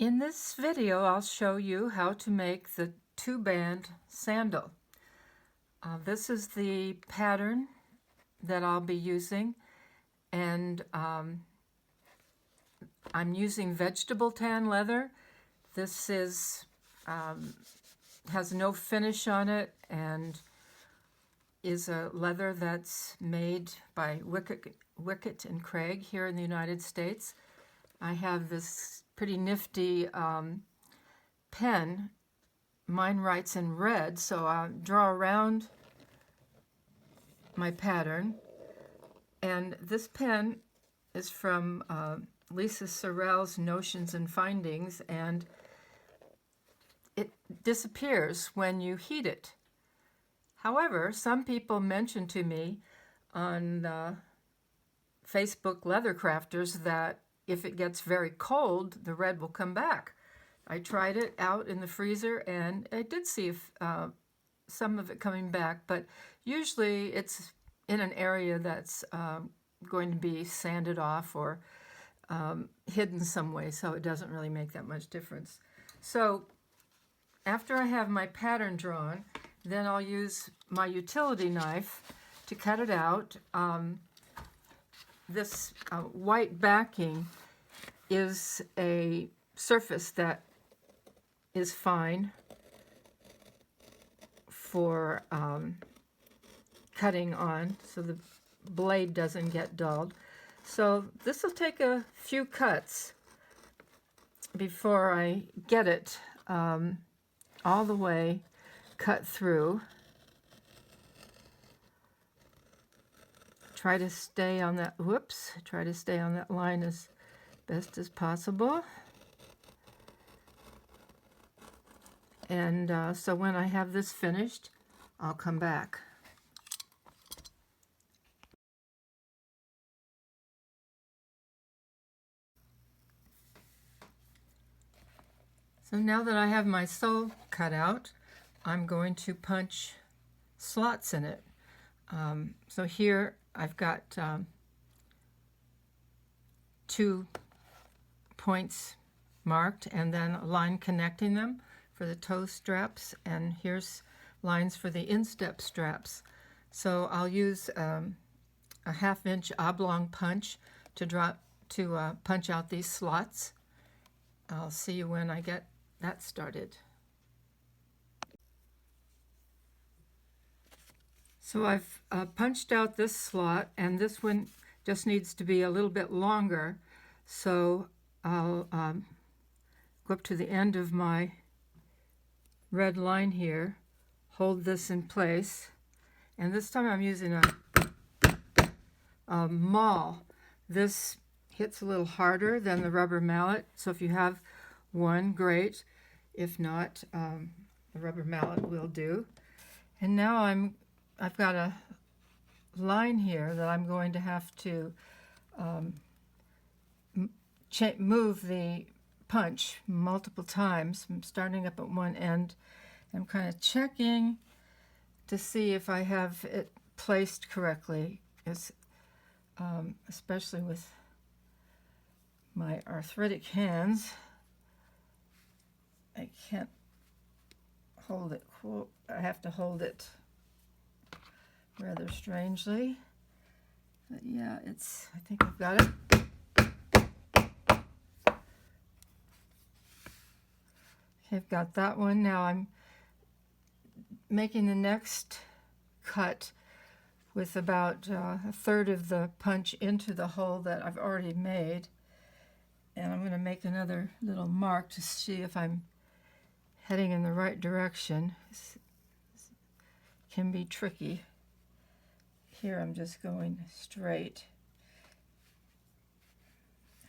In this video, I'll show you how to make the two-band sandal. This is the pattern that I'll be using, and I'm using vegetable tan leather. This is has no finish on it and is a leather that's made by Wickett and Craig here in the United States. I have this pretty nifty pen. Mine writes in red, so I'll draw around my pattern. And this pen is from Lisa Sorrell's Notions and Findings, and it disappears when you heat it. However, some people mentioned to me on Facebook Leather Crafters that if it gets very cold, the red will come back. I tried it out in the freezer, and I did see some of it coming back, but usually it's in an area that's going to be sanded off or hidden some way, so it doesn't really make that much difference. So after I have my pattern drawn, then I'll use my utility knife to cut it out. This white backing is a surface that is fine for cutting on, so the blade doesn't get dulled. So this will take a few cuts before I get it all the way cut through. Try to stay on that, try to stay on that line as best as possible. And so when I have this finished, I'll come back. So now that I have my sole cut out, I'm going to punch slots in it. So here I've got 2 points marked and then a line connecting them for the toe straps, and here's lines for the instep straps. So I'll use a 1/2 inch oblong punch to punch out these slots. I'll see you when I get that started. So I've punched out this slot, and this one just needs to be a little bit longer. So I'll go up to the end of my red line here, hold this in place, and this time I'm using a maul. This hits a little harder than the rubber mallet, so if you have one, great. If not, the rubber mallet will do. And now I've got a line here that I'm going to have to move the punch multiple times. I'm starting up at one end. I'm kind of checking to see if I have it placed correctly, especially with my arthritic hands. I can't hold it. I have to hold it rather strangely. But yeah, I think I've got it. Okay, I've got that one. Now I'm making the next cut with about 1/3 of the punch into the hole that I've already made. And I'm going to make another little mark to see if I'm heading in the right direction. This can be tricky. Here I'm just going straight.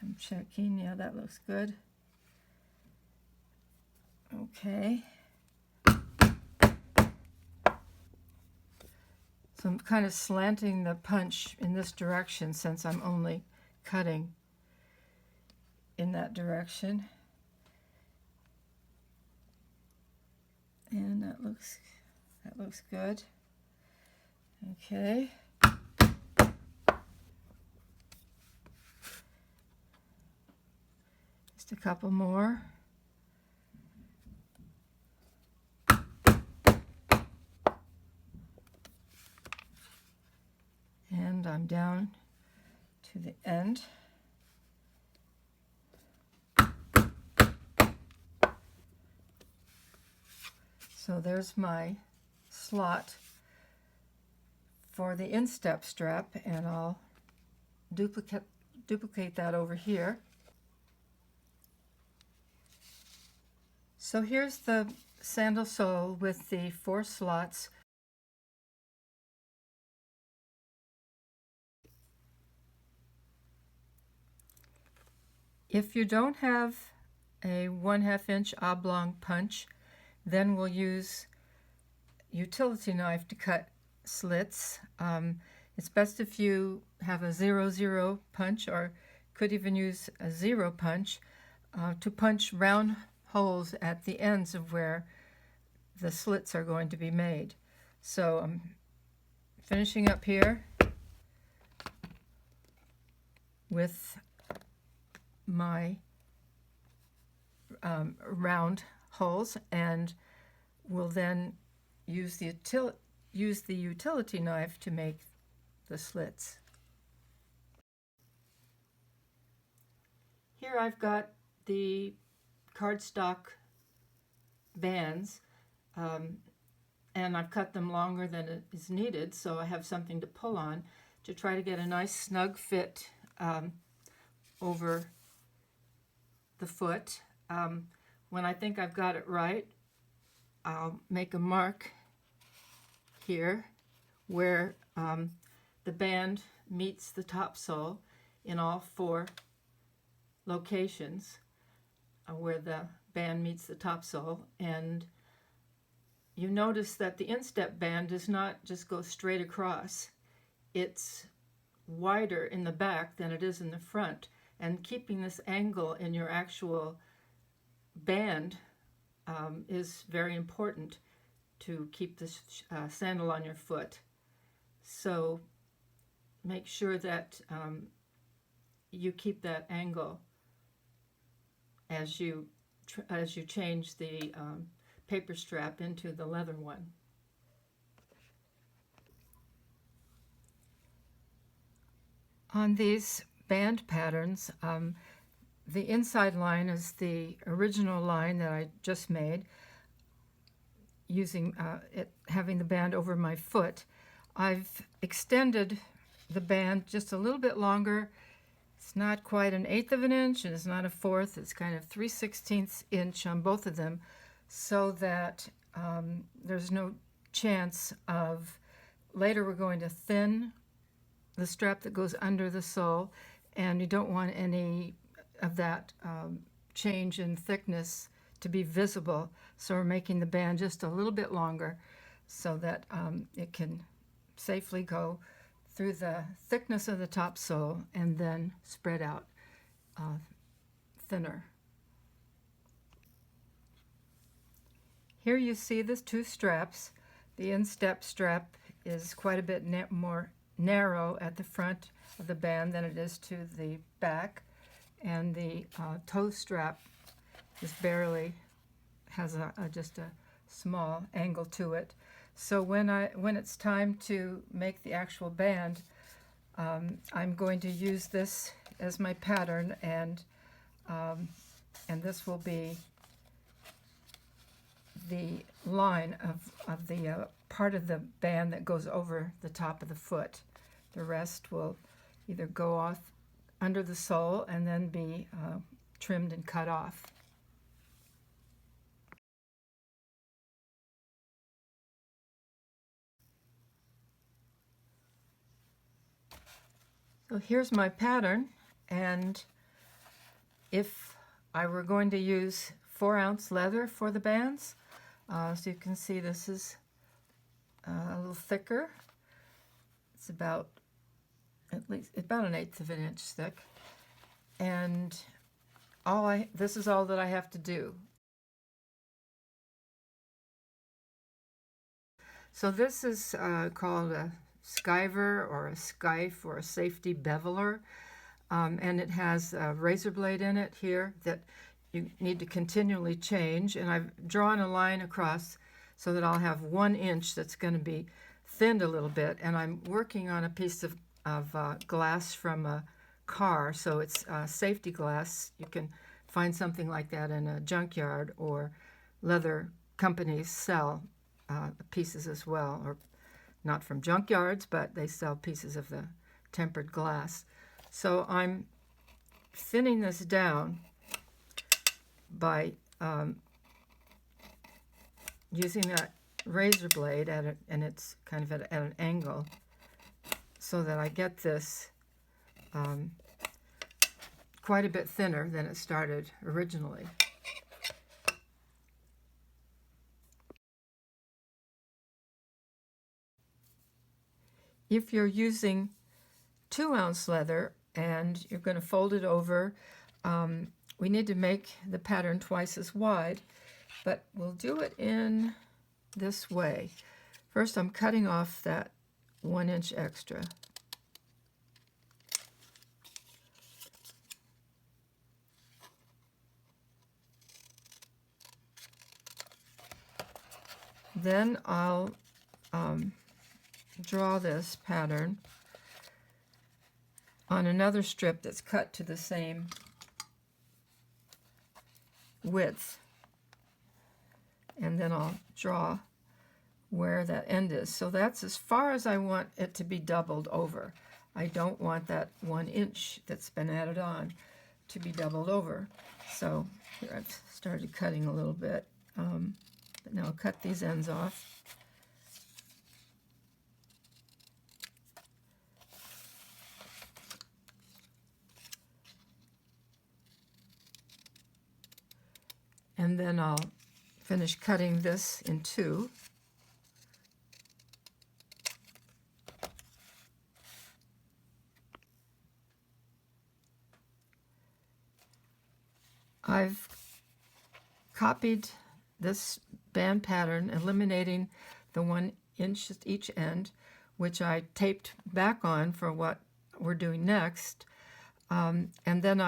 I'm checking, yeah, that looks good. Okay. So I'm kind of slanting the punch in this direction since I'm only cutting in that direction. And that looks good. Okay. Just a couple more. and I'm down to the end. So there's my slot for the instep strap, and I'll duplicate that over here. So here's the sandal sole with the 4 slots. If you don't have a 1/2 inch oblong punch, then we'll use utility knife to cut slits. It's best if you have a 0-0 punch, or could even use a 0 punch to punch round holes at the ends of where the slits are going to be made. So I'm finishing up here with my round holes, and we'll then use the utility knife to make the slits. Here I've got the cardstock bands, and I've cut them longer than is needed, so I have something to pull on to try to get a nice snug fit over the foot. When I think I've got it right, I'll make a mark here where the band meets the top sole in all 4 locations where the band meets the top sole. And you notice that the instep band does not just go straight across. It's wider in the back than it is in the front, and keeping this angle in your actual band is very important to keep this sandal on your foot. So make sure that you keep that angle as you change the paper strap into the leather one. On these band patterns, the inside line is the original line that I just made, using having the band over my foot. I've extended the band just a little bit longer. It's not quite an 1/8 of an inch, and it's not a 1/4. It's kind of 3/16 inch on both of them, so that there's no chance of later we're going to thin the strap that goes under the sole, and you don't want any of that change in thickness to be visible. So we're making the band just a little bit longer so that it can safely go through the thickness of the top sole and then spread out thinner. Here you see the 2 straps. The instep strap is quite a bit more narrow at the front of the band than it is to the back, and the toe strap just barely has just a small angle to it. So when it's time to make the actual band, I'm going to use this as my pattern, and this will be the line of the part of the band that goes over the top of the foot. The rest will either go off under the sole and then be trimmed and cut off. So here's my pattern, and if I were going to use 4-ounce leather for the bands, so you can see this is a little thicker. It's about at least about an 1/8 of an inch thick, and this is all that I have to do. So this is called a skiver or a skife or a safety beveler, and it has a razor blade in it here that you need to continually change, and I've drawn a line across so that I'll have 1 inch that's going to be thinned a little bit, and I'm working on a piece of of glass from a car, so it's safety glass. You can find something like that in a junkyard, or leather companies sell pieces as well, or not from junkyards, but they sell pieces of the tempered glass. So I'm thinning this down by using that razor blade and it's kind of at an angle, so that I get this quite a bit thinner than it started originally. If you're using 2-ounce leather and you're going to fold it over, we need to make the pattern twice as wide, but we'll do it in this way. First, I'm cutting off that 1 inch extra. Then I'll draw this pattern on another strip that's cut to the same width, and then I'll draw where that end is. So that's as far as I want it to be doubled over. I don't want that 1 inch that's been added on to be doubled over. So here I've started cutting a little bit, but now I'll cut these ends off. And then I'll finish cutting this in two. I've copied this band pattern, eliminating the 1 inch at each end, which I taped back on for what we're doing next. And then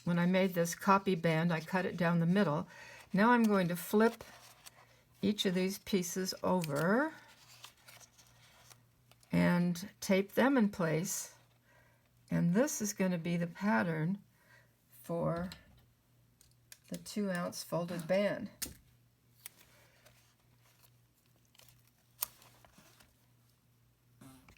when I made this copy band, I cut it down the middle. Now I'm going to flip each of these pieces over and tape them in place. And this is going to be the pattern for the 2-ounce folded band.